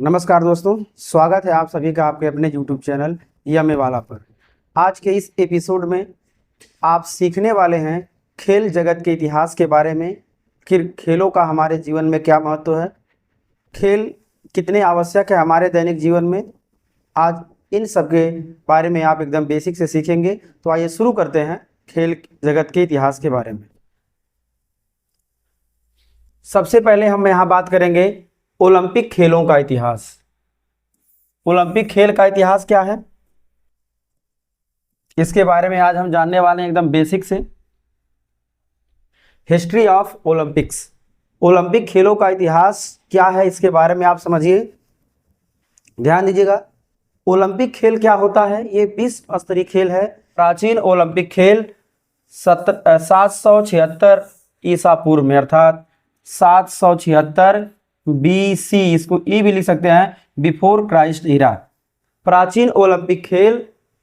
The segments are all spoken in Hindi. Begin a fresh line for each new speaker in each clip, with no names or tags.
नमस्कार दोस्तों, स्वागत है आप सभी का आपके अपने YouTube चैनल यमे वाला पर। आज के इस एपिसोड में आप सीखने वाले हैं खेल जगत के इतिहास के बारे में। फिर खेलों का हमारे जीवन में क्या महत्व है, खेल कितने आवश्यक है हमारे दैनिक जीवन में। आज इन सब के बारे में आप एकदम बेसिक से सीखेंगे। तो आइए शुरू करते हैं खेल जगत के इतिहास के बारे में। सबसे पहले हम यहाँ बात करेंगे ओलंपिक खेलों का इतिहास। ओलंपिक खेल का इतिहास क्या है, इसके बारे में आज हम जानने वाले हैं एकदम बेसिक से। हिस्ट्री ऑफ ओलंपिक्स, ओलंपिक खेलों का इतिहास क्या है इसके बारे में आप समझिए, ध्यान दीजिएगा। ओलंपिक खेल क्या होता है, ये विश्व स्तरीय खेल है। प्राचीन ओलंपिक खेल 776 ईसा पूर्व में अर्थात 776 BC, इसको ई भी लिख सकते हैं, बिफोर क्राइस्ट इरा। प्राचीन ओलंपिक खेल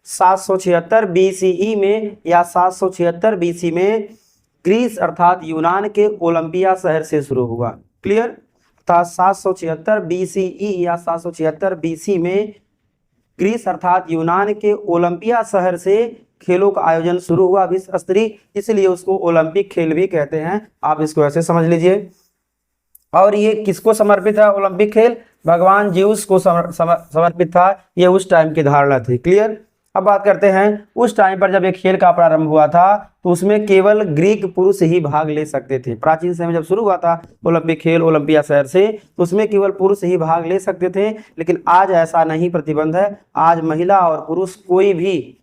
776 BCE में या 776 BC में ग्रीस अर्थात यूनान के ओलंपिया शहर से शुरू हुआ। क्लियर, अर्थात 776 BCE या 776 BC में ग्रीस अर्थात यूनान के ओलंपिया शहर से खेलों का आयोजन शुरू हुआ विश्व स्तरीय, इसलिए उसको ओलंपिक खेल भी कहते हैं। आप इसको ऐसे समझ लीजिए। और ये किसको समर्पित है ओलंपिक खेल, भगवान ज्यूस को समर्पित था। ये उस टाइम की धारणा थी। क्लियर, अब बात करते हैं उस टाइम पर जब ये खेल का प्रारंभ हुआ था तो उसमें केवल ग्रीक पुरुष ही भाग ले सकते थे। प्राचीन समय में जब शुरू हुआ था ओलंपिक खेल ओलंपिया शहर से, तो उसमें केवल पुरुष ही भाग ले सकते थे। लेकिन आज ऐसा नहीं प्रतिबंध है, आज महिला और पुरुष कोई भी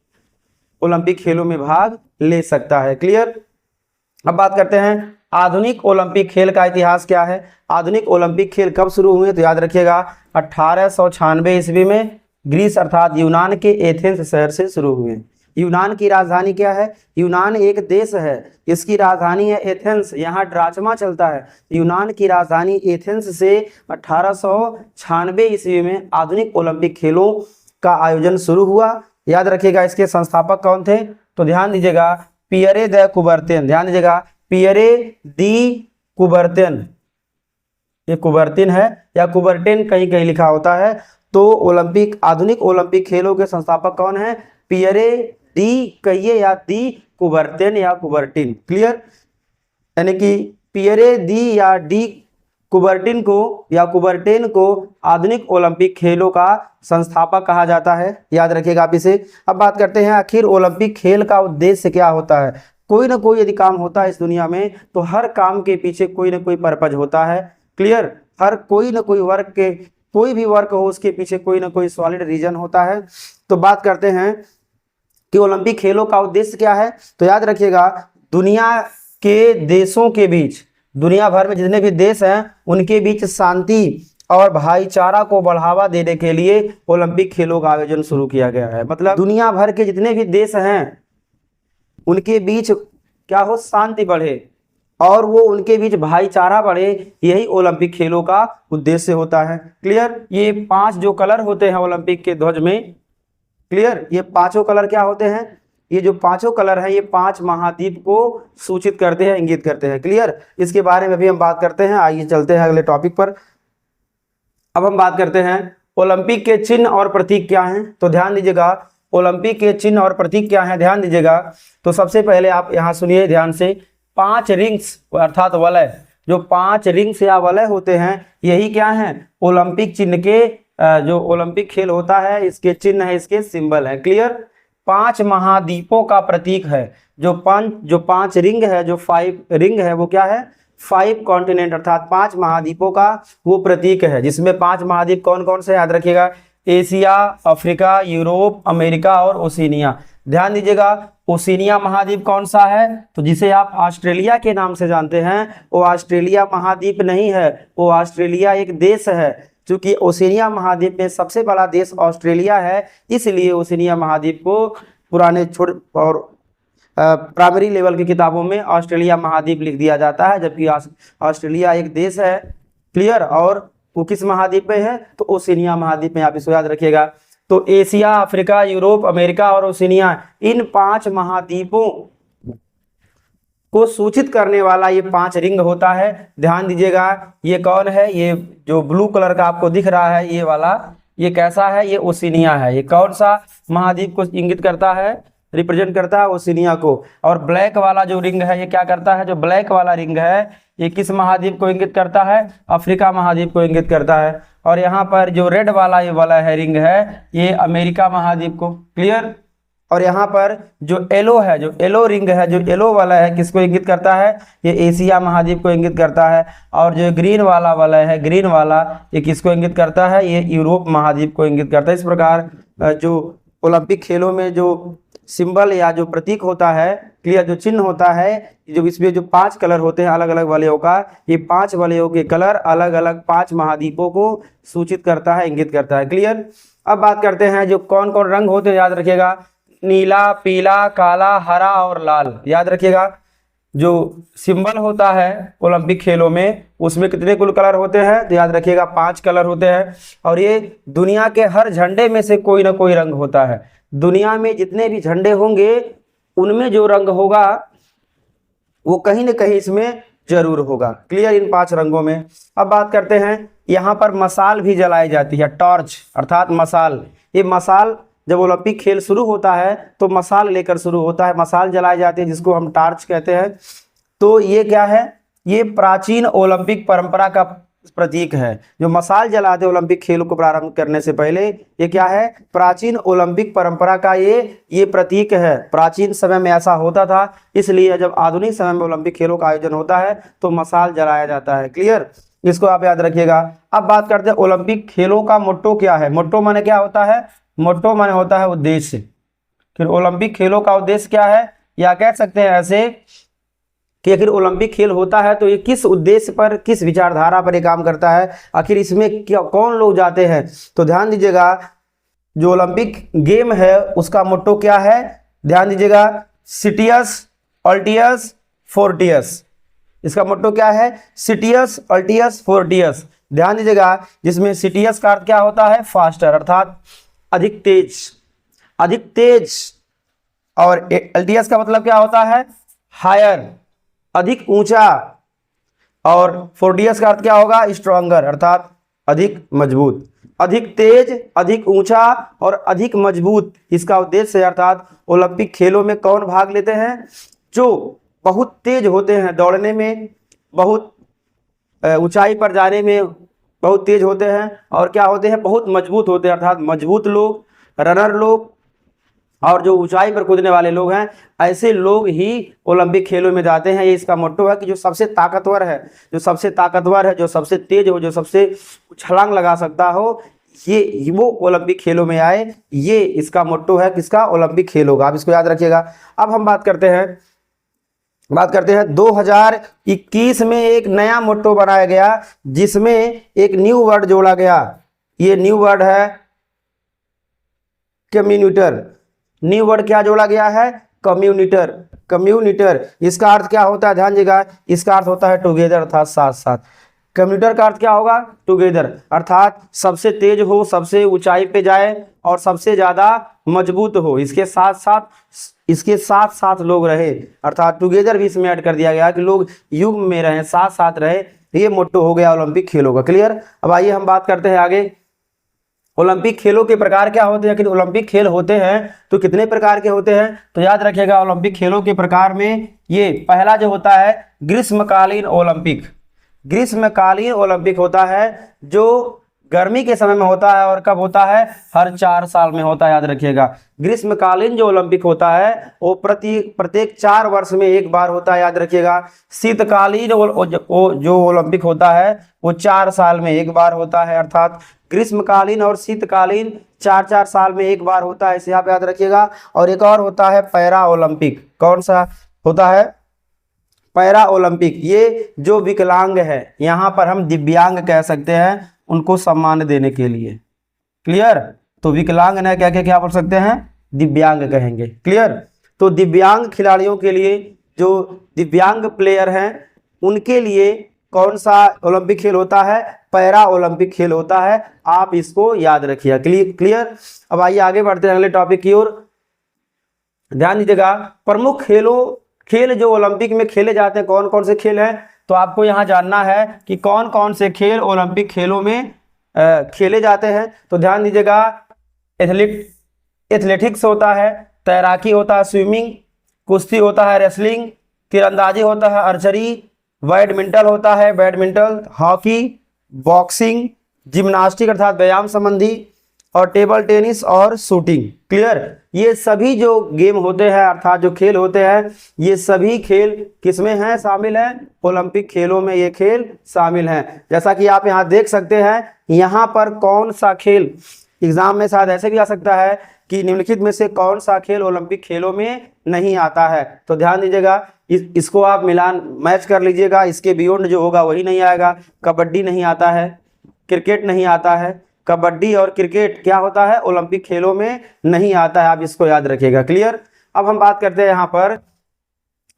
ओलंपिक खेलों में भाग ले सकता है। क्लियर, अब बात करते हैं आधुनिक ओलंपिक खेल का इतिहास क्या है। आधुनिक ओलंपिक खेल कब शुरू हुए, तो याद रखिएगा 1896 ईस्वी में ग्रीस अर्थात यूनान के एथेंस शहर से शुरू हुए। यूनान की राजधानी क्या है, यूनान एक देश है, इसकी राजधानी है एथेंस। यहाँ ड्राचमा चलता है। यूनान की राजधानी एथेंस से 1896 ईस्वी में आधुनिक ओलंपिक खेलों का आयोजन शुरू हुआ। याद रखिएगा इसके संस्थापक कौन थे, तो ध्यान दीजिएगा पियरे द कुबर्तेन। ध्यान दीजिएगा पियरे दी कुबर्तेन, ये कुबर्तिन है या कुबर्टेन कहीं कहीं लिखा होता है। तो ओलंपिक आधुनिक ओलंपिक खेलों के संस्थापक कौन है, पियरे दी कहिए या दी कुबर्तेन या कुबर्टिन। क्लियर, यानी कि पियरे दी या डी कुबर्टिन को या कुबर्टेन को आधुनिक ओलंपिक खेलों का संस्थापक कहा जाता है। याद रखिएगा आप इसे। अब बात करते हैं आखिर ओलंपिक खेल का उद्देश्य क्या होता है। कोई ना कोई यदि काम होता है इस दुनिया में तो हर काम के पीछे कोई ना कोई पर्पज होता है। क्लियर, हर कोई ना कोई वर्क के कोई भी वर्क हो उसके पीछे कोई ना कोई सॉलिड रीजन होता है। तो बात करते हैं कि ओलंपिक खेलों का उद्देश्य क्या है, तो याद रखिएगा दुनिया के देशों के बीच, दुनिया भर में जितने भी देश हैं उनके बीच शांति और भाईचारा को बढ़ावा देने के लिए ओलंपिक खेलों का आयोजन शुरू किया गया है। मतलब दुनिया भर के जितने भी देश हैं उनके बीच क्या हो, शांति बढ़े और वो उनके बीच भाईचारा बढ़े, यही ओलंपिक खेलों का उद्देश्य होता है। क्लियर, ये 5 जो कलर होते हैं ओलंपिक के ध्वज में, क्लियर, ये 5 कलर क्या होते हैं, ये जो 5 कलर हैं ये 5 महाद्वीप को सूचित करते हैं, इंगित करते हैं। क्लियर, इसके बारे में भी हम बात करते हैं। आइए चलते हैं अगले टॉपिक पर। अब हम बात करते हैं ओलंपिक के चिन्ह और प्रतीक क्या हैं। तो ध्यान दीजिएगा ओलंपिक के चिन्ह और प्रतीक क्या हैं, ध्यान दीजिएगा। तो सबसे पहले आप यहाँ सुनिए ध्यान से, 5 रिंग्स अर्थात वलय, जो 5 रिंग्स या वलय होते हैं यही क्या हैं, ओलंपिक चिन्ह के जो ओलंपिक खेल होता है इसके चिन्ह है, इसके सिंबल है। क्लियर, 5 महाद्वीपों का प्रतीक है। जो 5 रिंग है, जो 5 रिंग है वो क्या है, 5 कॉन्टिनेंट अर्थात 5 महाद्वीपों का वो प्रतीक है। जिसमें 5 महाद्वीप कौन कौन से, याद रखिएगा एशिया, अफ्रीका, यूरोप, अमेरिका और ओशिनिया। ध्यान दीजिएगा ओशिनिया महाद्वीप कौन सा है, तो जिसे आप ऑस्ट्रेलिया के नाम से जानते हैं, वो ऑस्ट्रेलिया महाद्वीप नहीं है, वो ऑस्ट्रेलिया एक देश है। चूंकि ओशिनिया महाद्वीप में सबसे बड़ा देश ऑस्ट्रेलिया है, इसलिए ओशिनिया महाद्वीप को पुराने छोटे और प्राइमरी लेवल की किताबों में ऑस्ट्रेलिया महाद्वीप लिख दिया जाता है, जबकि ऑस्ट्रेलिया एक देश है। क्लियर, और वो किस महाद्वीप में है, तो ओशिनिया महाद्वीप में, आप इसको याद रखिएगा। तो एशिया, अफ्रीका, यूरोप, अमेरिका और ओशिनिया, इन 5 महाद्वीपों को सूचित करने वाला ये 5 रिंग होता है। ध्यान दीजिएगा, ये कौन है, ये जो ब्लू कलर का आपको दिख रहा है ये वाला, ये कैसा है, ये ओशिनिया है। ये कौन सा महाद्वीप को इंगित करता है, रिप्रेजेंट करता है, ओशिनिया को। और ब्लैक वाला जो रिंग है ये क्या करता है, जो ब्लैक वाला रिंग है ये किस महाद्वीप को इंगित करता है, अफ्रीका महाद्वीप को इंगित करता है। और यहाँ पर जो रेड वाला ये वाला है रिंग है ये अमेरिका महाद्वीप को। क्लियर। और यहाँ पर जो येलो है, जो येलो रिंग है, जो येलो वाला है किसको इंगित करता है, ये एशिया महाद्वीप को इंगित करता है। और जो ग्रीन वाला है, ग्रीन वाला ये किसको इंगित करता है, ये यूरोप महाद्वीप को इंगित करता है। इस प्रकार जो ओलंपिक खेलों में जो सिंबल या जो प्रतीक होता है, क्लियर, जो चिन्ह होता है, जो इसमें जो 5 कलर होते हैं अलग अलग वलयों का, ये 5 वलयों के कलर अलग अलग 5 महाद्वीपों को सूचित करता है, इंगित करता है। क्लियर। अब बात करते हैं जो कौन कौन रंग होते हैं, याद रखिएगा, नीला, पीला, काला, हरा और लाल। याद रखिएगा, जो सिंबल होता है ओलंपिक खेलों में उसमें कितने कुल कलर होते हैं, तो याद रखिएगा 5 कलर होते हैं। और ये दुनिया के हर झंडे में से कोई ना कोई रंग होता है। दुनिया में जितने भी झंडे होंगे उनमें जो रंग होगा वो कहीं ना कहीं इसमें जरूर होगा। क्लियर, इन 5 रंगों में। अब बात करते हैं, यहाँ पर मसाल भी जलाई जाती है, टॉर्च अर्थात मसाल। ये मसाल जब ओलंपिक खेल शुरू होता है तो मसाल लेकर शुरू होता है, मसाल जलाई जाती है जिसको हम टार्च कहते हैं। तो ये क्या है, ये प्राचीन ओलंपिक परंपरा का प्रतीक है। जो मसाल जलाते ओलंपिक खेलों को प्रारंभ करने से पहले, ये क्या है, प्राचीन ओलंपिक परंपरा का ये प्रतीक है। प्राचीन समय में ऐसा होता था, इसलिए जब आधुनिक समय में ओलंपिक खेलों का आयोजन होता है तो मसाल जलाया जाता है। क्लियर, इसको आप याद रखिएगा। अब बात करते हैं ओलंपिक खेलों का मोट्टो क्या है। मोट्टो माने क्या होता है, मोट्टो माने होता है उद्देश्य। फिर ओलंपिक खेलों का उद्देश्य क्या है, या कह सकते हैं ऐसे कि आखिर ओलंपिक खेल होता है तो ये किस उद्देश्य पर, किस विचारधारा पर ये काम करता है, आखिर इसमें क्या कौन लोग जाते हैं। तो ध्यान दीजिएगा, जो ओलंपिक गेम है उसका मोट्टो क्या है, ध्यान दीजिएगा, सिटियस अल्टियस फोर्टियस। इसका मोट्टो क्या है, सिटियस अल्टियस फोर्टियस। ध्यान दीजिएगा, जिसमें सिटियस का अर्थ क्या होता है, फास्टर अर्थात अधिक तेज, अधिक तेज। और अल्टियस का मतलब क्या होता है, हायर, अधिक ऊंचा। और फोर्टियस का अर्थ क्या होगा, स्ट्रॉन्गर अर्थात अधिक मजबूत। अधिक तेज, अधिक ऊंचा और अधिक मजबूत इसका उद्देश्य है। अर्थात ओलंपिक खेलों में कौन भाग लेते हैं, जो बहुत तेज होते हैं दौड़ने में, बहुत ऊंचाई पर जाने में बहुत तेज होते हैं, और क्या होते हैं, बहुत मजबूत होते हैं। अर्थात मजबूत लोग, रनर लोग और जो ऊंचाई पर कूदने वाले लोग हैं, ऐसे लोग ही ओलंपिक खेलों में जाते हैं। ये इसका मोट्टो है कि जो सबसे ताकतवर है, जो सबसे ताकतवर है, जो सबसे तेज हो, जो सबसे छलांग लगा सकता हो, ये वो ओलंपिक खेलों में आए। ये इसका मोट्टो है किसका, ओलंपिक खेल होगा। आप इसको याद रखिएगा। अब हम बात करते हैं 2021 में एक नया मोट्टो बनाया गया जिसमें एक न्यू वर्ड जोड़ा गया। ये न्यू वर्ड है कम्युनिटर। न्यू वर्ड क्या जोड़ा गया है, कम्युनिटर। कम्युनिटर इसका अर्थ क्या होता है, ध्यान दीजिएगा, इसका अर्थ होता है टुगेदर अर्थात साथ साथ। कम्युनिटर का अर्थ क्या होगा, टुगेदर अर्थात सबसे तेज हो, सबसे ऊंचाई पे जाए और सबसे ज्यादा मजबूत हो, इसके साथ साथ लोग रहे, अर्थात टुगेदर भी इसमें ऐड कर दिया गया कि लोग युग में रहे, साथ साथ रहे। ये मोट्टो हो गया ओलंपिक खेलों का। क्लियर। अब आइए हम बात करते हैं आगे, ओलंपिक खेलों के प्रकार क्या होते हैं। कि ओलंपिक खेल होते हैं तो कितने प्रकार के होते हैं, तो याद रखिएगा, ओलंपिक खेलों के प्रकार में ये पहला जो होता है ग्रीष्मकालीन ओलंपिक। ग्रीष्मकालीन ओलंपिक होता है जो गर्मी के समय में होता है, और कब होता है, हर 4 साल में होता है। याद रखिएगा, ग्रीष्मकालीन जो ओलंपिक होता है वो प्रत्येक 4 वर्ष में एक बार होता है। याद रखिएगा, शीतकालीन जो ओलंपिक होता है वो 4 साल में एक बार होता है। अर्थात ग्रीष्मकालीन और शीतकालीन 4-4 साल में एक बार होता है, इसे आप याद रखिएगा। और एक और होता है पैरा ओलंपिक। कौन सा होता है, पैरा ओलंपिक। ये जो विकलांग है, यहाँ पर हम दिव्यांग कह सकते हैं, उनको सम्मान देने के लिए। क्लियर। तो विकलांग न क्या क्या क्या बोल सकते हैं, दिव्यांग कहेंगे। क्लियर। तो दिव्यांग खिलाड़ियों के लिए, जो दिव्यांग प्लेयर हैं उनके लिए कौन सा ओलंपिक खेल होता है, पैरा ओलंपिक खेल होता है। आप इसको याद रखिए। क्लियर। अब आइए आगे बढ़ते हैं अगले टॉपिक की ओर। ध्यान दीजिएगा, प्रमुख खेलों खेल जो ओलंपिक में खेले जाते हैं कौन कौन से खेल हैं, तो आपको यहाँ जानना है कि कौन कौन से खेल ओलंपिक खेलों में खेले जाते हैं। तो ध्यान दीजिएगा, एथलेटिक्स होता है, तैराकी होता है, स्विमिंग, कुश्ती होता है, रेसलिंग, तीरंदाजी होता है, आर्चरी, बैडमिंटन होता है, हॉकी, बॉक्सिंग, जिम्नास्टिक अर्थात व्यायाम संबंधी, और टेबल टेनिस और शूटिंग। क्लियर, ये सभी जो गेम होते हैं अर्थात जो खेल होते हैं, ये सभी खेल किसमें हैं, शामिल हैं, ओलंपिक खेलों में ये खेल शामिल हैं। जैसा कि आप यहाँ देख सकते हैं, यहाँ पर कौन सा खेल, एग्जाम में शायद ऐसे भी आ सकता है कि निम्नलिखित में से कौन सा खेल ओलंपिक खेलों में नहीं आता है। तो ध्यान दीजिएगा, इसको आप मिलान मैच कर लीजिएगा, इसके बियॉन्ड जो होगा वही नहीं आएगा। कबड्डी नहीं आता है, क्रिकेट नहीं आता है, कबड्डी और क्रिकेट क्या होता है, ओलंपिक खेलों में नहीं आता है, आप इसको याद रखिएगा। क्लियर। अब हम बात करते हैं यहाँ पर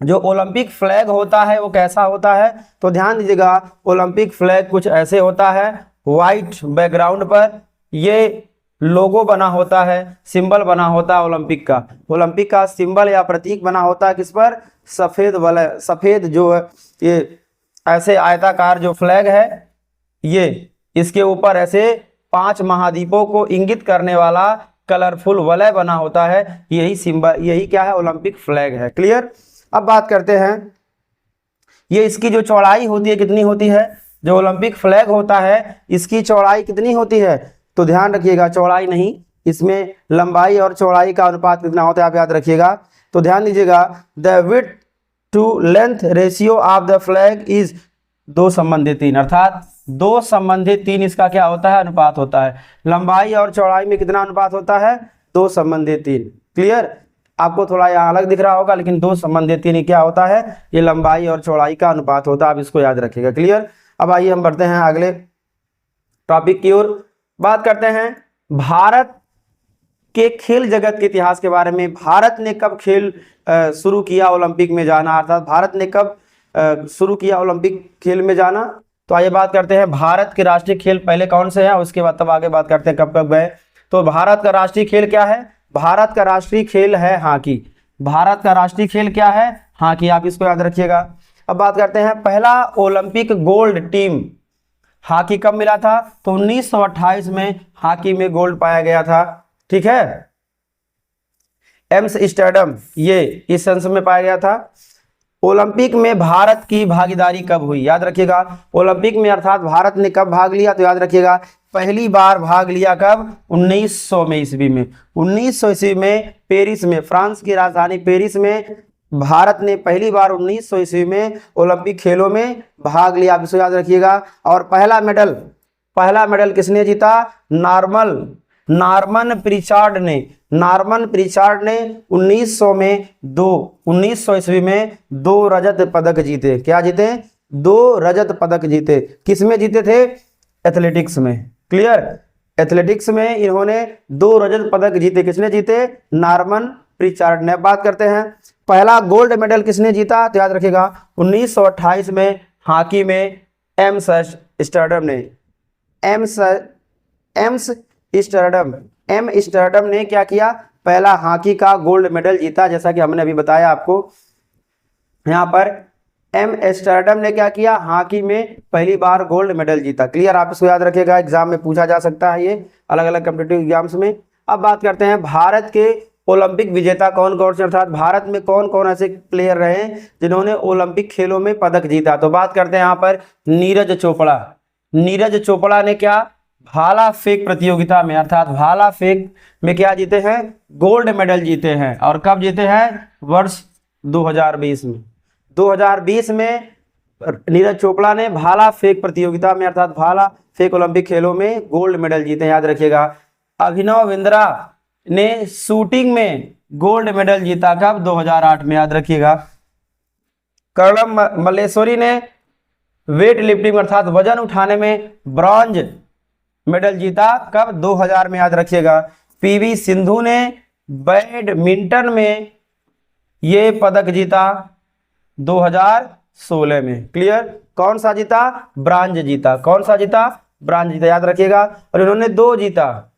जो ओलंपिक फ्लैग होता है वो कैसा होता है। तो ध्यान दीजिएगा, ओलंपिक फ्लैग कुछ ऐसे होता है, व्हाइट बैकग्राउंड पर ये लोगो बना होता है, सिंबल बना होता है ओलंपिक का। ओलंपिक का सिंबल या प्रतीक बना होता है किस पर, सफेद जो है ये ऐसे आयताकार जो फ्लैग है, ये इसके ऊपर ऐसे 5 महाद्वीपों को इंगित करने वाला कलरफुल वलय बना होता है। यही सिंबल, यही क्या है, ओलंपिक फ्लैग है। क्लियर। अब बात करते हैं, ये इसकी जो चौड़ाई होती है कितनी होती है, जो ओलंपिक फ्लैग होता है इसकी चौड़ाई कितनी होती है। तो ध्यान रखिएगा, चौड़ाई नहीं, इसमें लंबाई और चौड़ाई का अनुपात कितना होता है आप याद रखिएगा। तो ध्यान दीजिएगा, the width to length ratio of the flag is 2:3, अर्थात 2:3 इसका क्या होता है, अनुपात होता है। लंबाई और चौड़ाई में कितना अनुपात होता है, 2:3। क्लियर। आपको थोड़ा यहाँ अलग दिख रहा होगा, लेकिन 2:3 क्या होता है, ये लंबाई और चौड़ाई का अनुपात होता है, आप इसको याद रखिएगा। क्लियर। अब आइए हम बढ़ते हैं अगले टॉपिक की ओर। बात करते हैं भारत के खेल जगत के इतिहास के बारे में। भारत ने कब खेल शुरू किया ओलंपिक में जाना, अर्थात भारत ने कब शुरू किया ओलंपिक खेल में जाना। तो आइए बात करते हैं भारत के राष्ट्रीय खेल पहले कौन से हैं, उसके बाद तब आगे बात करते हैं कब कब गए। तो भारत का राष्ट्रीय खेल क्या है, भारत का राष्ट्रीय खेल है हॉकी। भारत का राष्ट्रीय खेल क्या है, हॉकी, आप इसको याद रखिएगा। अब बात करते हैं पहला ओलंपिक गोल्ड टीम हॉकी कब मिला था। तो 1928 में हॉकी में गोल्ड पाया गया था। ठीक है, एम्स्टर्डम ये इस सन में पाया गया था। ओलंपिक में भारत की भागीदारी कब हुई, याद रखिएगा। ओलंपिक में अर्थात भारत ने कब भाग लिया, तो याद रखिएगा पहली बार भाग लिया कब, 1900 में ईस्वी में। 1900 ईस्वी में पेरिस में, फ्रांस की राजधानी पेरिस में भारत ने पहली बार 1900 ईस्वी में ओलंपिक खेलों में भाग लिया, आप इसको याद रखिएगा। और पहला मेडल किसने जीता, नॉर्मन प्रिचार्ड ने 1900 ईस्वी में 2 रजत पदक जीते। क्या जीते, 2 रजत पदक जीते। किस में जीते थे, एथलेटिक्स में। क्लियर, एथलेटिक्स में इन्होंने 2 रजत पदक जीते। किसने जीते, नॉर्मन प्रिचार्ड ने। बात करते हैं पहला गोल्ड मेडल किसने जीता, तो याद रखिएगा 1928 में हॉकी में एम्स्टर्डम ने क्या किया, पहला हॉकी का गोल्ड मेडल जीता। जैसा कि हमने अभी बताया आपको, यहाँ पर एम्स्टर्डम ने क्या किया, हॉकी में पहली बार गोल्ड मेडल जीता। क्लियर, आप इसको याद रखिएगा, एग्जाम में पूछा जा सकता है ये अलग अलग कॉम्पिटिटिव एग्जाम्स में। अब बात करते हैं भारत के ओलंपिक विजेता कौन कौन से, अर्थात भारत में कौन कौन ऐसे प्लेयर रहे जिन्होंने ओलंपिक खेलों में पदक जीता। तो बात करते हैं यहाँ पर नीरज चोपड़ा ने क्या, भाला फेंक प्रतियोगिता में, अर्थात भाला फेंक में क्या जीते हैं, गोल्ड मेडल जीते हैं। और कब जीते हैं, वर्ष 2020 में। 2020 में नीरज चोपड़ा ने भाला फेंक प्रतियोगिता में, अर्थात भाला फेंक ओलंपिक खेलों में गोल्ड मेडल जीते हैं, याद रखिएगा। अभिनव बिंद्रा ने शूटिंग में गोल्ड मेडल जीता, कब, 2008 में, याद रखिएगा। कर्णम मल्लेश्वरी ने वेट लिफ्टिंग अर्थात वजन उठाने में ब्रॉन्ज मेडल जीता, कब, 2000 में, याद रखिएगा। पीवी सिंधु ने बैडमिंटन में ये पदक जीता 2016 में। क्लियर, कौन सा जीता, ब्रॉन्ज जीता। कौन सा जीता, ब्रॉन्ज जीता, याद रखिएगा। और इन्होंने 2 जीता,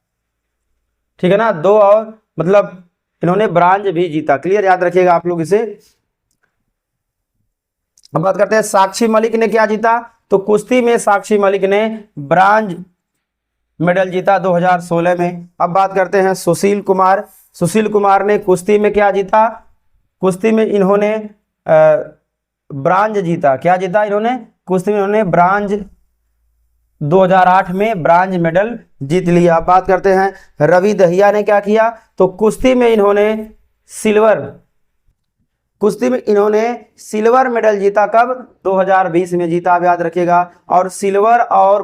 ठीक है ना, 2 और मतलब इन्होंने ब्रॉन्ज भी जीता। क्लियर, याद रखिएगा आप लोग इसे। अब बात करते हैं साक्षी मलिक ने क्या जीता, तो कुश्ती में साक्षी मलिक ने ब्रांज मेडल जीता 2016 में। अब बात करते हैं सुशील कुमार। सुशील कुमार ने कुश्ती में क्या जीता, कुश्ती में इन्होंने ब्रांज जीता। क्या जीता इन्होंने, कुश्ती में इन्होंने ब्रांज 2008 में ब्रांज मेडल जीत लिया। अब बात करते हैं रवि दहिया ने क्या किया, तो कुश्ती में इन्होंने सिल्वर मेडल जीता। कब, 2020 में जीता, आप याद रखिएगा। और सिल्वर और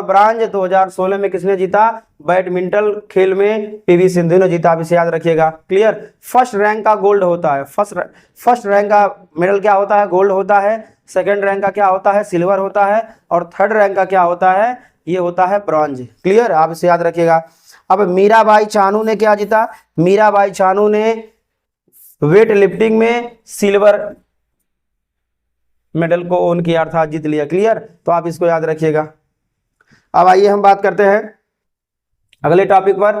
ब्रांज 2016 में किसने जीता, बैडमिंटन खेल में पीवी सिंधु ने जीता, आप इसे याद रखिएगा। क्लियर। फर्स्ट रैंक का गोल्ड होता है, फर्स्ट रैंक का मेडल क्या होता है, गोल्ड होता है। सेकंड रैंक का क्या होता है, सिल्वर होता है। और थर्ड रैंक का क्या होता है, ये होता है ब्रॉन्ज। क्लियर, आप इसे याद रखिएगा। अब मीराबाई चानू ने क्या जीता, मीराबाई चानू ने वेट लिफ्टिंग में सिल्वर मेडल को ओन किया, अर्थात जीत लिया। क्लियर, तो आप इसको याद रखिएगा। अब आइए हम बात करते हैं अगले टॉपिक पर।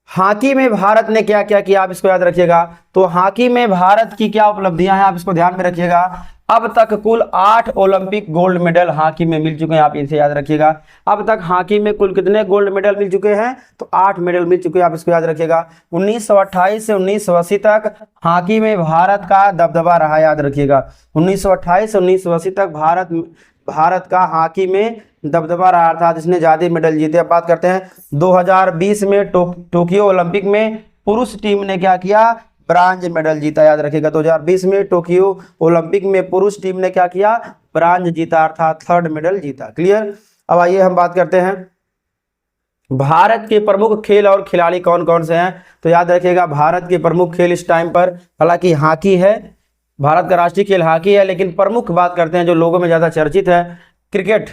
हॉकी में भारत ने क्या क्या किया, आप इसको याद रखिएगा। तो हॉकी में भारत की क्या उपलब्धियां हैं, आप इसको ध्यान में रखिएगा। अब तक कुल 8 ओलंपिक गोल्ड मेडल हॉकी में मिल चुके हैं, आप इसे याद रखिएगा। अब तक हॉकी में कुल कितने गोल्ड मेडल मिल चुके हैं, तो 8 मेडल मिल चुके हैं, आप इसको याद रखिएगा। 1928 से 1980 तक हॉकी में भारत का दबदबा रहा, याद रखिएगा। 1928 से 1980 तक भारत का हॉकी में दबदबा रहा, अर्थात इसने ज्यादा मेडल जीते। अब बात करते हैं 2020 में टोक्यो ओलंपिक में पुरुष टीम ने क्या किया, ब्रांज मेडल जीता, याद रखिएगा। 2020 में टोक्यो ओलंपिक में पुरुष टीम ने क्या किया, ब्रांज जीता, अर्थात थर्ड मेडल जीता। क्लियर। अब आइए हम बात करते हैं भारत के प्रमुख खेल और खिलाड़ी कौन कौन से हैं। तो याद रखिएगा भारत के प्रमुख खेल इस टाइम पर, हालांकि हॉकी है, भारत का राष्ट्रीय खेल हॉकी है, लेकिन प्रमुख बात करते हैं जो लोगों में ज्यादा चर्चित है, क्रिकेट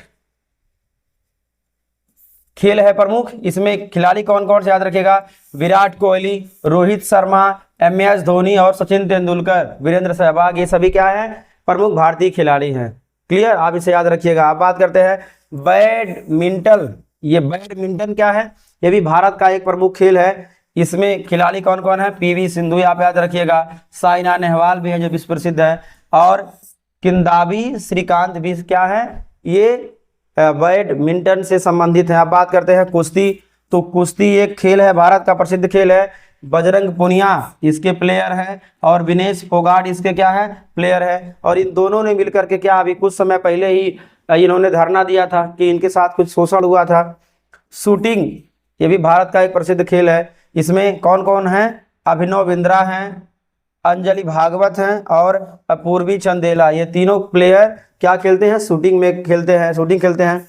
खेल है प्रमुख। इसमें खिलाड़ी कौन कौन से याद रखिएगा, विराट कोहली, रोहित शर्मा, MS धोनी और सचिन तेंदुलकर, वीरेंद्र सहवाग, ये सभी क्या है, प्रमुख भारतीय खिलाड़ी हैं। क्लियर, आप इसे याद रखिएगा। आप बात करते हैं बैडमिंटन। ये बैडमिंटन क्या है, ये भी भारत का एक प्रमुख खेल है। इसमें खिलाड़ी कौन कौन है, PV सिंधु, आप याद रखिएगा। साइना नेहवाल भी है जो विश्व प्रसिद्ध है, और किदांबी श्रीकांत भी क्या है, ये बैडमिंटन से संबंधित है। अब बात करते हैं कुश्ती। तो कुश्ती एक खेल है, भारत का प्रसिद्ध खेल है। बजरंग पुनिया इसके प्लेयर है, और विनेश फोगाट इसके क्या है, प्लेयर है। और इन दोनों ने मिलकर के क्या, अभी कुछ समय पहले ही इन्होंने धरना दिया था कि इनके साथ कुछ शोषण हुआ था। शूटिंग, ये भी भारत का एक प्रसिद्ध खेल है। इसमें कौन कौन है, अभिनव बिंद्रा हैं, अंजलि भागवत हैं और अपूर्वी चंदेला, ये तीनों प्लेयर क्या खेलते हैं, शूटिंग में खेलते हैं, शूटिंग खेलते हैं।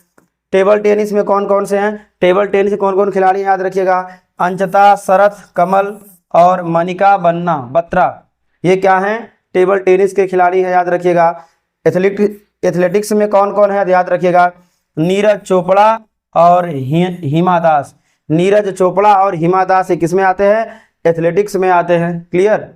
टेबल टेनिस में कौन कौन से हैं, टेबल टेनिस में कौन कौन खिलाड़ी याद रखिएगा, अंचता शरथ कमल और मनिका बन्ना बत्रा, ये क्या हैं, टेबल टेनिस के खिलाड़ी हैं, याद रखिएगा। एथलेटिक्स में कौन कौन है, याद रखिएगा, नीरज चोपड़ा और हिमा दास। नीरज चोपड़ा और हिमा दास ये किस में आते हैं, एथलेटिक्स में आते हैं। क्लियर,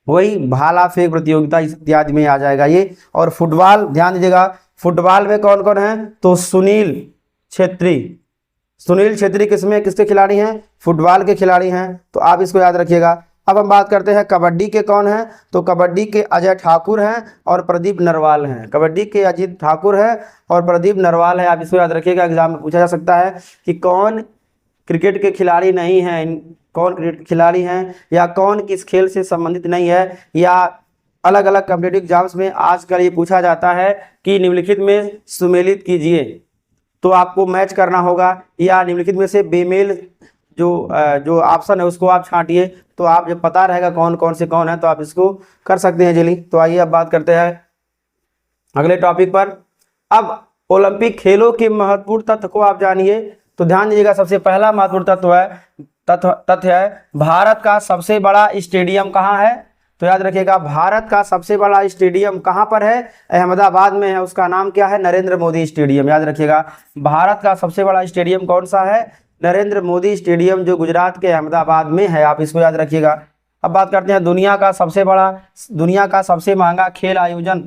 वही भाला फेंक प्रतियोगिता इत्यादि में आ जाएगा ये। और फुटबॉल ध्यान दीजिएगा, फुटबॉल में कौन कौन है, तो सुनील छेत्री। सुनील छेत्री किसमें किसके खिलाड़ी हैं, फुटबॉल के खिलाड़ी हैं, तो आप इसको याद रखिएगा। अब हम बात करते हैं कबड्डी के कौन हैं, तो कबड्डी के अजय ठाकुर हैं और प्रदीप नरवाल हैं। कबड्डी के अजीत ठाकुर है और प्रदीप नरवाल है, आप इसको याद रखिएगा। एग्जाम में पूछा जा सकता है कि कौन क्रिकेट के खिलाड़ी नहीं हैं, कौन क्रिकेट खिलाड़ी हैं, या कौन किस खेल से संबंधित नहीं है, या अलग अलग कॉम्पिटिटिव एग्जाम्स में आजकल ये पूछा जाता है कि निम्नलिखित में सुमेलित कीजिए, तो आपको मैच करना होगा, या निम्नलिखित में से बेमेल जो ऑप्शन है उसको आप छांटिए, तो आप जब पता रहेगा कौन कौन से कौन है तो आप इसको कर सकते हैं जल्दी। तो आइए अब बात करते हैं अगले टॉपिक पर। अब ओलंपिक खेलों के महत्वपूर्ण तथ्य को आप जानिए, तो ध्यान दीजिएगा। सबसे पहला महत्वपूर्ण तथ्य है भारत का सबसे बड़ा स्टेडियम कहाँ है, तो याद रखिएगा भारत का सबसे बड़ा स्टेडियम कहाँ पर है, अहमदाबाद में है। उसका नाम क्या है, नरेंद्र मोदी स्टेडियम, याद रखिएगा। भारत का सबसे बड़ा स्टेडियम कौन सा है, नरेंद्र मोदी स्टेडियम, जो गुजरात के अहमदाबाद में है, आप इसको याद रखिएगा। अब बात करते हैं दुनिया का सबसे महंगा खेल आयोजन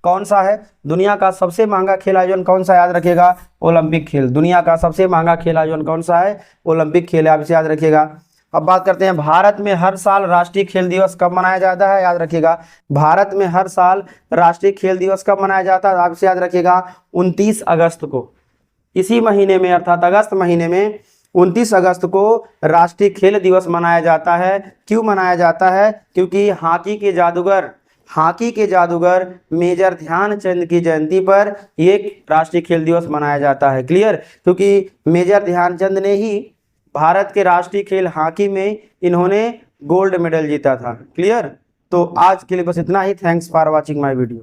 कौन सा है, दुनिया का सबसे महंगा खेल आयोजन कौन सा, याद रखिएगा, ओलंपिक खेल। दुनिया का सबसे महंगा खेल आयोजन कौन सा है, ओलंपिक खेल है, आप इसे याद रखिएगा। अब बात करते हैं भारत में हर साल राष्ट्रीय खेल दिवस कब मनाया जाता है। याद रखिएगा, भारत में हर साल राष्ट्रीय खेल दिवस कब मनाया जाता है। आपसे याद रखिएगा 29 अगस्त को, इसी महीने में अर्थात अगस्त महीने में 29 अगस्त को राष्ट्रीय खेल दिवस मनाया जाता है। क्यों मनाया जाता है? क्योंकि हॉकी के जादूगर मेजर ध्यानचंद की जयंती पर एक राष्ट्रीय खेल दिवस मनाया जाता है। क्लियर? क्योंकि मेजर ध्यानचंद ने ही भारत के राष्ट्रीय खेल हॉकी में इन्होंने गोल्ड मेडल जीता था। क्लियर? तो आज के लिए बस इतना ही। Thanks for watching my video.